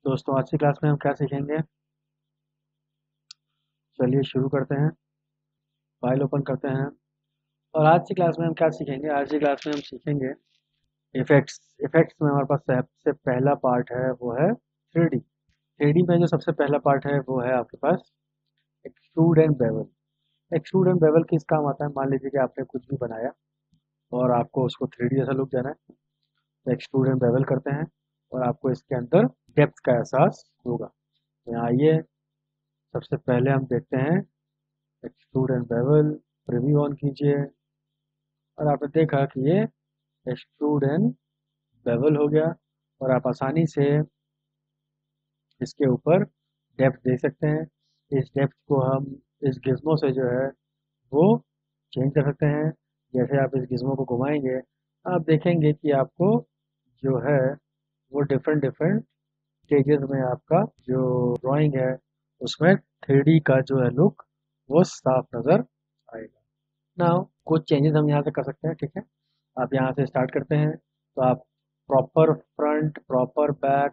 दोस्तों आज की क्लास में हम क्या सीखेंगे। चलिए शुरू करते हैं। फाइल ओपन करते हैं। और आज की क्लास में हम क्या सीखेंगे। आज की क्लास में हम सीखेंगे इफेक्ट्स। इफेक्ट्स में हमारे पास सबसे पहला पार्ट है वो है 3D। 3D में जो सबसे पहला पार्ट है वो है आपके पास extrude and bevel. Extrude and bevel किस काम आता है। मान लीजिए कि आपने कुछ भी बनाया और आपको उसको 3D जैसा लुक देना है, तो एक्सट्रूड एंड बेवल करते हैं और आपको इसके अंदर डेप्थ का एहसास होगा। तो यहाँ आइए, सबसे पहले हम देखते हैं extrude and bevel. Preview on कीजिए और आपने देखा कि ये एक्सट्रूड एंड बेवल हो गया और आप आसानी से इसके ऊपर डेप्थ दे सकते हैं। इस डेप्थ को हम इस गिज्मो से जो है वो चेंज कर सकते हैं। जैसे आप इस गिज्मो को घुमाएंगे आप देखेंगे कि आपको जो है वो डिफरेंट डिफरेंट स्टेजेस में आपका जो ड्राइंग है उसमें 3D का जो है लुक वो साफ नज़र आएगा। नाउ कुछ चेंजेस हम यहाँ से कर सकते हैं, ठीक है। आप यहाँ से स्टार्ट करते हैं तो आप प्रॉपर फ्रंट, प्रॉपर बैक,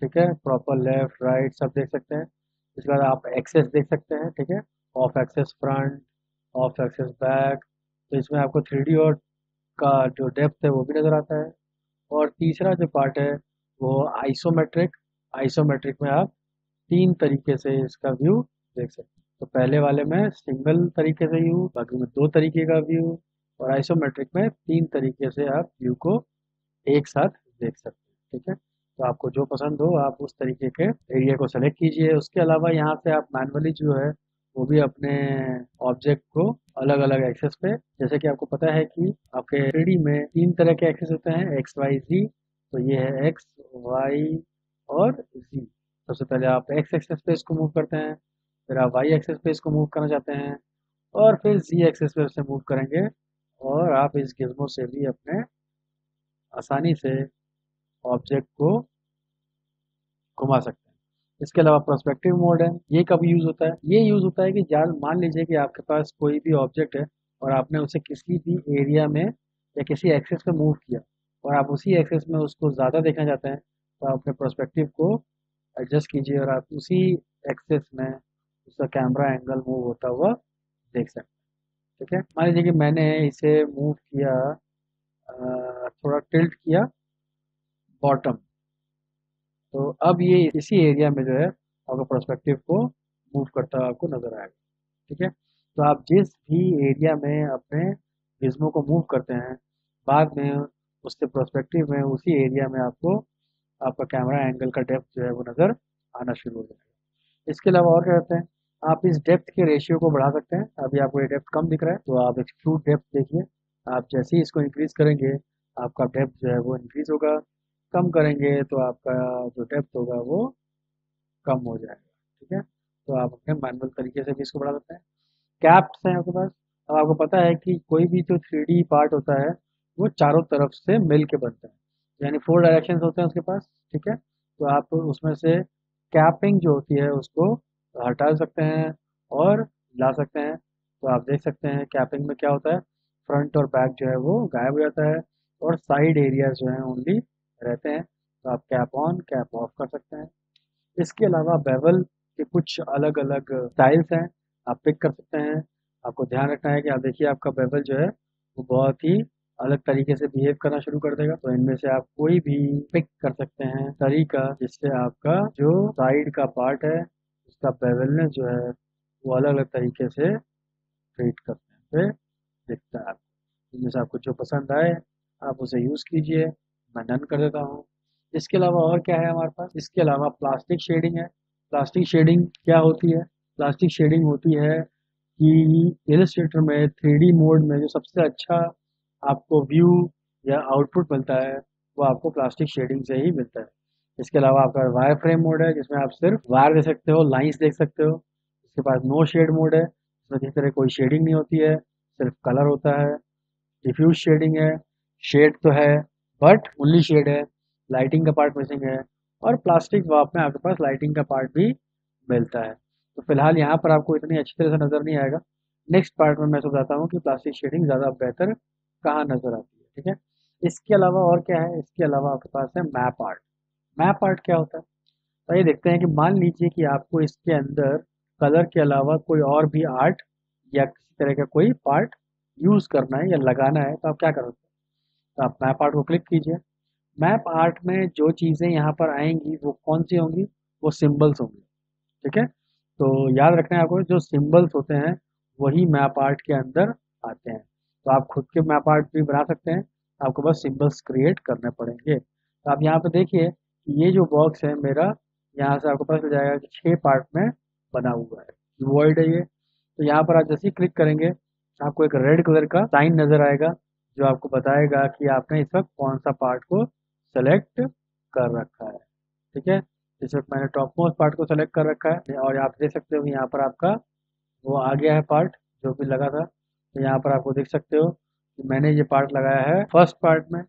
ठीक है, प्रॉपर लेफ्ट राइट सब देख सकते हैं। इसके बाद आप एक्सेस देख सकते हैं, ठीक है, off axis front, off axis back. तो इसमें आपको 3D और का जो डेप्थ है वो भी नज़र आता है। और तीसरा जो पार्ट है वो आइसोमेट्रिक। आइसोमेट्रिक में आप तीन तरीके से इसका व्यू देख सकते हैं। तो पहले वाले में सिंगल तरीके से व्यू, बाकी में दो तरीके का व्यू, और आइसोमेट्रिक में तीन तरीके से आप व्यू को एक साथ देख सकते हैं, ठीक है। तो आपको जो पसंद हो आप उस तरीके के एरिया को सेलेक्ट कीजिए। उसके अलावा यहाँ से आप मैनुअली जो है वो भी अपने ऑब्जेक्ट को अलग अलग एक्सेस पे, जैसे कि आपको पता है कि आपके 3D में तीन तरह के एक्सेस होते हैं, एक्स वाई जी। तो ये है एक्स, वाई और जी। सबसे पहले आप एक्स एक्सेस पे इसको मूव करते हैं, फिर आप वाई एक्सेस पे इसको मूव करना चाहते हैं, और फिर जी एक्सेस पे इसे मूव करेंगे। और आप इस गिज्मो से भी अपने आसानी से ऑब्जेक्ट को घुमा सकते हैं। इसके अलावा पर्सपेक्टिव मोड है। ये कब यूज़ होता है। ये यूज़ होता है कि मान लीजिए कि आपके पास कोई भी ऑब्जेक्ट है और आपने उसे किसी भी एरिया में या किसी एक्सेस पे मूव किया और आप उसी एक्सेस में उसको ज़्यादा देखना चाहते हैं, तो आप अपने पर्सपेक्टिव को एडजस्ट कीजिए और आप उसी एक्सेस में उसका कैमरा एंगल मूव होता हुआ देख सकते हैं, ठीक है। मान लीजिए कि मैंने इसे मूव किया, थोड़ा टिल्ट किया बॉटम, तो अब ये इसी एरिया में जो है आपको पर्सपेक्टिव को मूव करता हुआ आपको नजर आएगा, ठीक है। तो आप जिस भी एरिया में अपने गिज्मो को मूव करते हैं बाद में उसके पर्सपेक्टिव में उसी एरिया में आपको आपका कैमरा एंगल का डेप्थ जो है वो नज़र आना शुरू हो जाएगा। इसके अलावा और क्या करते हैं, आप इस डेप्थ के रेशियो को बढ़ा सकते हैं। अभी आपको ये डेप्थ कम दिख रहा है तो आप एक्सट्रूड डेप्थ देखिए। आप जैसे ही इसको इंक्रीज करेंगे आपका डेप्थ जो है वो इंक्रीज होगा, कम करेंगे तो आपका जो डेप्थ होगा वो कम हो जाएगा, ठीक है। तो आप अपने मैनुअल तरीके से भी इसको बढ़ा सकते हैं। कैप्स हैं आपके पास। अब आपको पता है कि कोई भी जो 3D पार्ट होता है वो चारों तरफ से मिल के बनता है, यानी 4 डायरेक्शंस होते हैं उसके पास, ठीक है। तो आप उसमें से कैपिंग जो होती है उसको हटा सकते हैं और ला सकते हैं। तो आप देख सकते हैं कैपिंग में क्या होता है, फ्रंट और बैक जो है वो गायब हो जाता है और साइड एरियाज जो हैं ओनली रहते हैं। तो आप कैप ऑन कैप ऑफ कर सकते हैं। इसके अलावा बेवल के कुछ अलग अलग स्टाइल्स हैं, आप पिक कर सकते हैं। आपको ध्यान रखना है कि आप देखिए आपका बेवल जो है वो बहुत ही अलग तरीके से बिहेव करना शुरू कर देगा। तो इनमें से आप कोई भी पिक कर सकते हैं तरीका जिससे आपका जो साइड का पार्ट है उसका बेवलनेस जो है वो अलग अलग तरीके से ट्रीट करने पे दिखता है आपको। इनमें से आपको जो पसंद आए आप उसे यूज़ कीजिए। मैं डन कर देता हूँ। इसके अलावा और क्या है हमारे पास, इसके अलावा प्लास्टिक शेडिंग है। प्लास्टिक शेडिंग क्या होती है। प्लास्टिक शेडिंग होती है कि इलस्ट्रेटर में 3D मोड में जो सबसे अच्छा आपको व्यू या आउटपुट मिलता है वो आपको प्लास्टिक शेडिंग से ही मिलता है। इसके अलावा आपका वायर फ्रेम मोड है जिसमें आप सिर्फ वायर दे सकते हो, लाइंस देख सकते हो। इसके पास नो शेड मोड है जिसमें किसी तरह कोई शेडिंग नहीं होती है, सिर्फ कलर होता है। डिफ्यूज शेडिंग है, शेड तो है बट ओनली शेड है, लाइटिंग का पार्ट मिसिंग है। और प्लास्टिक वाप में आपके पास लाइटिंग का पार्ट भी मिलता है। तो फिलहाल यहाँ पर आपको इतनी अच्छी तरह से नज़र नहीं आएगा। नेक्स्ट पार्ट में मैं समझाता हूँ कि प्लास्टिक शेडिंग ज़्यादा बेहतर कहाँ नज़र आती है, ठीक है। इसके अलावा और क्या है, इसके अलावा आपके पास है मैप आर्ट। मैप आर्ट क्या होता है। तो ये देखते हैं कि मान लीजिए कि आपको इसके अंदर कलर के अलावा कोई और भी आर्ट या किसी तरह का कोई पार्ट यूज करना है या लगाना है, तो आप क्या करोगे? तो आप मैप आर्ट को क्लिक कीजिए। मैप आर्ट में जो चीज़ें यहाँ पर आएंगी वो कौन सी होंगी? वो सिंबल्स होंगी। ठीक है, तो याद रखना है आपको, जो सिंबल्स होते हैं वही मैप आर्ट के अंदर आते हैं। तो आप खुद के मैप आर्ट भी बना सकते हैं, आपको बस सिंबल्स क्रिएट करने पड़ेंगे। तो आप यहाँ पे देखिए कि ये जो बॉक्स है मेरा, यहाँ से आपको पता चल जाएगा कि 6 पार्ट में बना हुआ है, वर्ड है ये। तो यहाँ पर आप जैसे ही क्लिक करेंगे आपको एक रेड कलर का साइन नजर आएगा, जो आपको बताएगा कि आपने इस वक्त कौन सा पार्ट को सेलेक्ट कर रखा है। ठीक है, इस वक्त मैंने टॉप मोस्ट पार्ट को सेलेक्ट कर रखा है, और आप देख सकते हो कि यहाँ पर आपका वो आ गया है पार्ट जो भी लगा था। तो यहाँ पर आपको देख सकते हो कि मैंने ये पार्ट लगाया है फर्स्ट पार्ट में।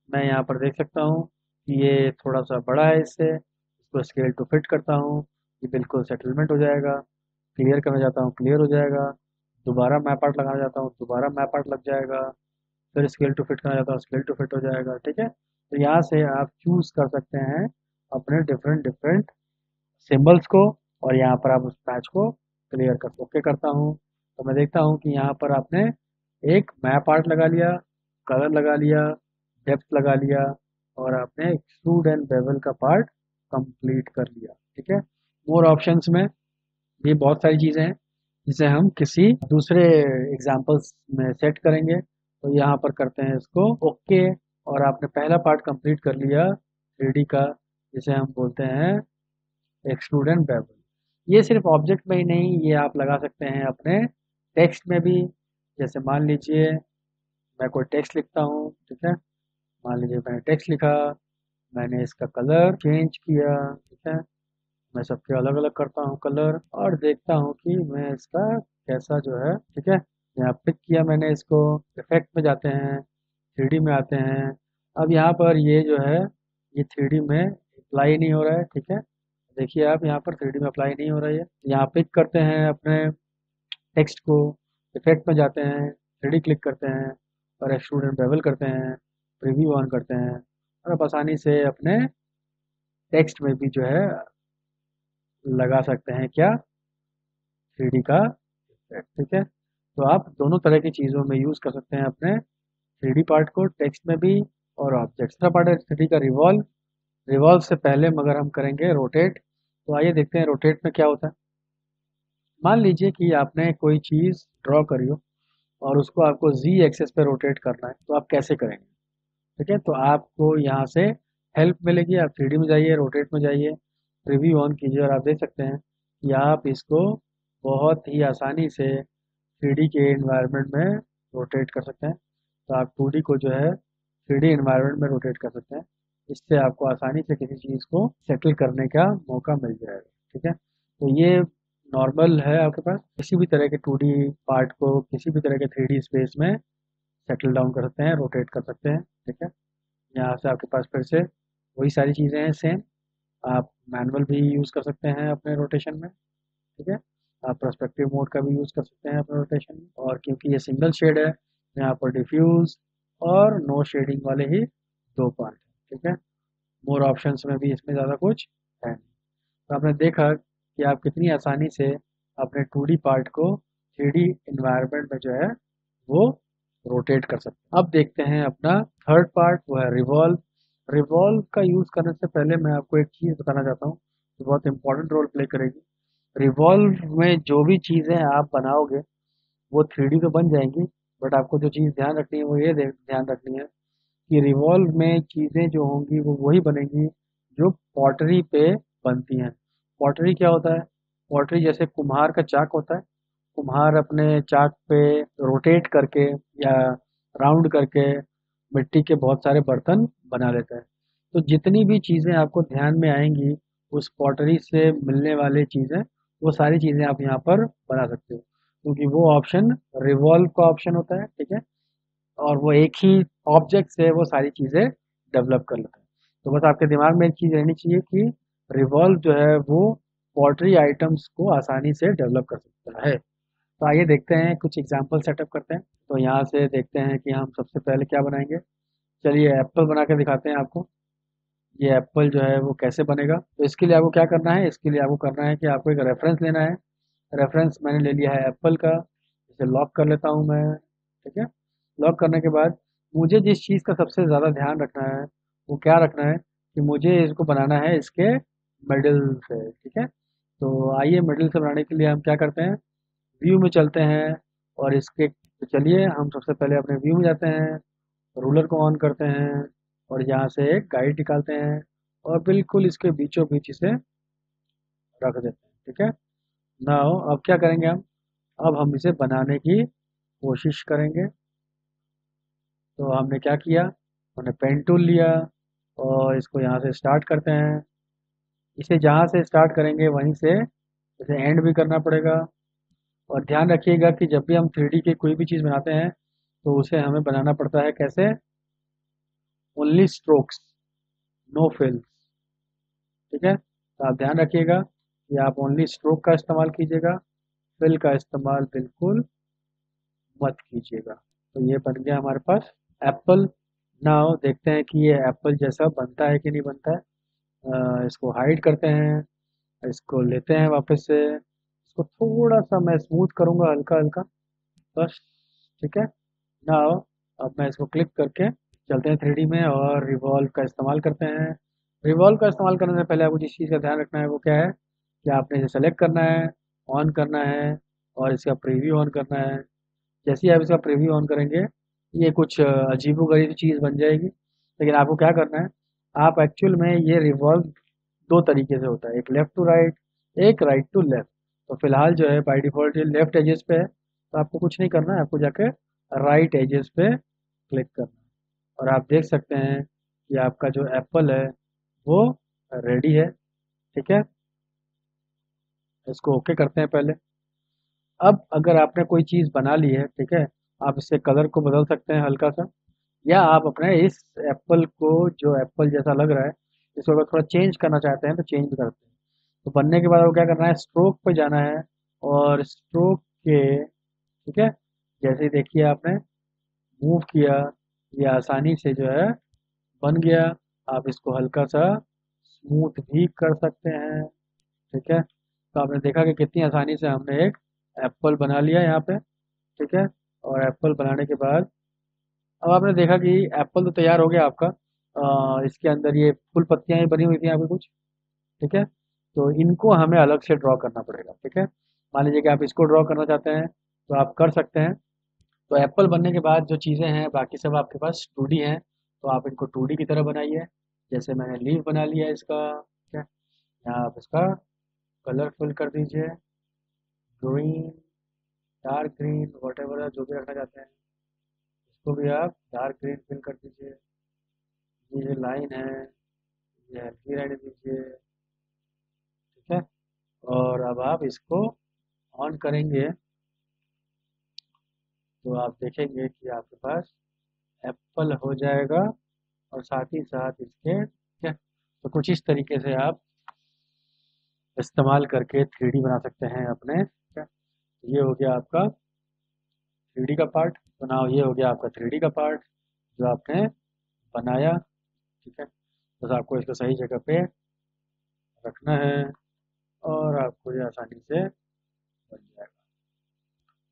मैं यहाँ पर देख सकता हूँ कि ये थोड़ा सा बड़ा है, इससे इसको स्केल टू फिट करता हूँ, ये बिल्कुल सेटलमेंट हो जाएगा। क्लियर करना चाहता हूँ, क्लियर हो जाएगा। दोबारा मैं पार्ट लगाना चाहता हूँ, दोबारा मैं पार्ट लग जाएगा। फिर स्केल टू फिट करना चाहता हूँ, स्केल टू फिट हो जाएगा। ठीक है, तो यहाँ से आप चूज कर सकते हैं अपने डिफरेंट डिफरेंट सिंबल्स को, और यहाँ पर आप उस पैच को क्लियर कर ओके करता हूँ। तो मैं देखता हूँ कि यहाँ पर आपने एक मैप आर्ट लगा लिया, कलर लगा लिया, डेप्थ लगा लिया, और आपने एक्सट्रूड एंड बेवल का पार्ट कंप्लीट कर लिया। ठीक है, मोर ऑप्शंस में भी बहुत सारी चीज़ें हैं जिसे हम किसी दूसरे एग्जांपल्स में सेट करेंगे। तो यहाँ पर करते हैं इसको ओके, और आपने पहला पार्ट कंप्लीट कर लिया 3D का, जिसे हम बोलते हैं एक्सट्रूड एंड बेवल। ये सिर्फ ऑब्जेक्ट में ही नहीं, ये आप लगा सकते हैं अपने टेक्स्ट में भी। जैसे मान लीजिए मैं कोई टेक्स्ट लिखता हूँ, ठीक है, मान लीजिए मैंने टेक्स्ट लिखा, मैंने इसका कलर चेंज किया। ठीक है, मैं सबके अलग अलग करता हूँ कलर, और देखता हूँ कि मैं इसका कैसा जो है। ठीक है, यहाँ पिक किया मैंने इसको, इफेक्ट में जाते हैं, 3D में आते हैं। अब यहाँ पर ये जो है ये 3D में अप्लाई नहीं हो रहा है। ठीक है, देखिए आप यहाँ पर 3D में अप्लाई नहीं हो रहा है। यहाँ पिक करते हैं अपने टेक्स्ट को, इफेक्ट में जाते हैं, 3D क्लिक करते हैं, और एक्सट्रूड एंड बेवल करते हैं, प्रीव्यू ऑन करते हैं, और आप आसानी से अपने टेक्स्ट में भी जो है लगा सकते हैं क्या, 3D का इफेक्ट। ठीक है, तो आप दोनों तरह की चीज़ों में यूज़ कर सकते हैं अपने 3D पार्ट को, टेक्स्ट में भी और ऑब्जेक्ट। दूसरा पार्ट है 3D का रिवॉल्व। रिवॉल्व से पहले मगर हम करेंगे रोटेट। तो आइए देखते हैं रोटेट में क्या होता है। मान लीजिए कि आपने कोई चीज़ ड्रॉ करी हो और उसको आपको जी एक्सेस पे रोटेट करना है, तो आप कैसे करेंगे? ठीक है, तो आपको यहाँ से हेल्प मिलेगी। आप 3D में जाइए, रोटेट में जाइए, प्रीव्यू ऑन कीजिए, और आप देख सकते हैं कि आप इसको बहुत ही आसानी से 3D के एनवायरनमेंट में रोटेट कर सकते हैं। तो आप 2D को जो है 3D एनवायरनमेंट में रोटेट कर सकते हैं। इससे आपको आसानी से किसी चीज़ को सेटल करने का मौका मिल जाएगा। ठीक है, तो ये नॉर्मल है आपके पास। किसी भी तरह के 2D पार्ट को किसी भी तरह के 3D स्पेस में सेटल डाउन कर सकते हैं, रोटेट कर सकते हैं। ठीक है, यहाँ से आपके पास फिर से वही सारी चीज़ें हैं सेम। आप मैनुअल भी यूज़ कर सकते हैं अपने रोटेशन में। ठीक है, आप पर्सपेक्टिव मोड का भी यूज़ कर सकते हैं अपने रोटेशन में, और क्योंकि ये सिंगल शेड है, यहाँ पर डिफ्यूज और नो शेडिंग वाले ही दो पार्ट हैं। ठीक है, मोर ऑप्शंस में भी इसमें ज़्यादा कुछ है नहीं। तो आपने देखा कि आप कितनी आसानी से अपने 2D पार्ट को 3D इन्वायरमेंट में जो है वो रोटेट कर सकते हैं। अब देखते हैं अपना थर्ड पार्ट, वो है रिवॉल्व। रिवॉल्व का यूज़ करने से पहले मैं आपको एक चीज़ बताना चाहता हूँ जो बहुत इंपॉर्टेंट रोल प्ले करेगी। रिवॉल्व में जो भी चीज़ें आप बनाओगे वो 3D तो बन जाएंगी, बट आपको जो चीज़ ध्यान रखनी है वो ये ध्यान रखनी है कि रिवॉल्व में चीज़ें जो होंगी वो वही बनेंगी जो पॉटरी पे बनती हैं। पॉटरी क्या होता है? पॉटरी जैसे कुम्हार का चाक होता है, कुम्हार अपने चाक पे रोटेट करके या राउंड करके मिट्टी के बहुत सारे बर्तन बना लेता है। तो जितनी भी चीज़ें आपको ध्यान में आएंगी उस पॉटरी से मिलने वाली चीज़ें, वो सारी चीज़ें आप यहाँ पर बना सकते हो, क्योंकि वो ऑप्शन रिवॉल्व का ऑप्शन होता है। ठीक है, और वो एक ही ऑब्जेक्ट से वो सारी चीज़ें डेवलप कर लेता है। तो बस आपके दिमाग में एक चीज़ रहनी चाहिए कि रिवॉल्व जो है वो पॉटरी आइटम्स को आसानी से डेवलप कर सकता है। तो आइए देखते हैं, कुछ एग्जाम्पल सेटअप करते हैं। तो यहाँ से देखते हैं कि हम सबसे पहले क्या बनाएंगे। चलिए एप्पल बना के दिखाते हैं आपको। ये एप्पल जो है वो कैसे बनेगा। तो इसके लिए आपको क्या करना है, इसके लिए आपको करना है कि आपको एक रेफरेंस लेना है। रेफरेंस मैंने ले लिया है एप्पल का, इसे लॉक कर लेता हूँ मैं। ठीक है, लॉक करने के बाद मुझे जिस चीज़ का सबसे ज़्यादा ध्यान रखना है वो क्या रखना है कि मुझे इसको बनाना है इसके मिडिल से। ठीक है, तो आइए मिडिल से बनाने के लिए हम क्या करते हैं, व्यू में चलते हैं। और इसके तो चलिए हम सबसे पहले अपने व्यू में जाते हैं, रूलर को ऑन करते हैं और यहाँ से एक गाइड निकालते हैं और बिल्कुल इसके बीचों बीच इसे रख देते हैं। ठीक है, नाउ अब क्या करेंगे हम, अब हम इसे बनाने की कोशिश करेंगे। तो हमने क्या किया, हमने पेन टूल लिया और इसको यहाँ से स्टार्ट करते हैं। इसे जहाँ से स्टार्ट करेंगे वहीं से इसे एंड भी करना पड़ेगा। और ध्यान रखिएगा कि जब भी हम 3D की कोई भी चीज़ बनाते हैं तो उसे हमें बनाना पड़ता है कैसे, ओनली स्ट्रोक्स, नो फिल। ठीक है, तो आप ध्यान रखिएगा कि आप ओनली स्ट्रोक का इस्तेमाल कीजिएगा, फिल का इस्तेमाल बिल्कुल मत कीजिएगा। तो ये बन गया हमारे पास एप्पल। नाउ देखते हैं कि ये एप्पल जैसा बनता है कि नहीं बनता है। इसको हाइड करते हैं, इसको लेते हैं वापस से, इसको थोड़ा सा मैं स्मूथ करूँगा हल्का हल्का, बस। ठीक है, नाउ अब मैं इसको क्लिक करके चलते हैं 3D में और रिवॉल्व का इस्तेमाल करते हैं। रिवॉल्व का इस्तेमाल करने से पहले आपको जिस चीज़ का ध्यान रखना है वो क्या है कि आपने इसे सेलेक्ट करना है, ऑन करना है और इसका प्रीव्यू ऑन करना है। जैसे ही आप इसका प्रीव्यू ऑन करेंगे ये कुछ अजीबोगरीब चीज़ बन जाएगी, लेकिन आपको क्या करना है, आप एक्चुअल में ये रिवॉल्व दो तरीके से होता है, एक लेफ़्ट टू राइट, एक राइट टू लेफ़्ट। तो फिलहाल जो है बाय डिफ़ॉल्ट ये लेफ़्ट एजेस पे है, तो आपको कुछ नहीं करना है, आपको जाके राइट एजेस पे क्लिक करना है। और आप देख सकते हैं कि आपका जो एप्पल है वो रेडी है। ठीक है, इसको ओके करते हैं पहले। अब अगर आपने कोई चीज़ बना ली है, ठीक है, आप इसके कलर को बदल सकते हैं हल्का सा, या आप अपने इस एप्पल को जो एप्पल जैसा लग रहा है इसको अगर थोड़ा चेंज करना चाहते हैं तो चेंज भी करते हैं। तो बनने के बाद आपको क्या करना है, स्ट्रोक पे जाना है और स्ट्रोक के, ठीक है, जैसे ही देखिए आपने मूव किया ये आसानी से जो है बन गया। आप इसको हल्का सा स्मूथ भी कर सकते हैं। ठीक है, तो आपने देखा कि कितनी आसानी से हमने एक एप्पल बना लिया यहाँ पे। ठीक है, और एप्पल बनाने के बाद अब आपने देखा कि एप्पल तो तैयार हो गया आपका। इसके अंदर ये फूल पत्तियां ही बनी हुई थी यहाँ पे कुछ। ठीक है, तो इनको हमें अलग से ड्रॉ करना पड़ेगा। ठीक है, मान लीजिए कि आप इसको ड्रॉ करना चाहते हैं तो आप कर सकते हैं। तो एप्पल बनने के बाद जो चीज़ें हैं बाकी सब आपके पास 2D हैं, तो आप इनको 2D की तरह बनाइए। जैसे मैंने लीव बना लिया इसका। ठीक है, यहाँ आप इसका कलरफुल कर दीजिए, green, dark green, what ever जो भी रखना चाहते हैं इसको भी आप डार्क ग्रीन फिल कर दीजिए। ये जो लाइन है ये हल्की रहने दीजिए। ठीक है, और अब आप इसको ऑन करेंगे तो आप देखेंगे कि आपके पास एप्पल हो जाएगा और साथ ही साथ इसके, ठीक है, तो कुछ इस तरीके से आप इस्तेमाल करके 3D बना सकते हैं अपने। ठीक है, ये हो गया आपका 3D का पार्ट। बनाओ, ये हो गया आपका 3D का पार्ट जो आपने बनाया। ठीक है, बस आपको इसको सही जगह पे रखना है और आपको ये आसानी से बन जाएगा।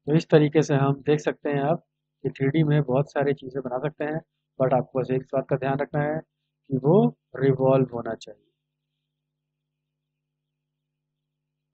तो इस तरीके से हम देख सकते हैं आप कि 3D में बहुत सारी चीज़ें बना सकते हैं, बट आपको बस एक बात का ध्यान रखना है कि वो रिवॉल्व होना चाहिए।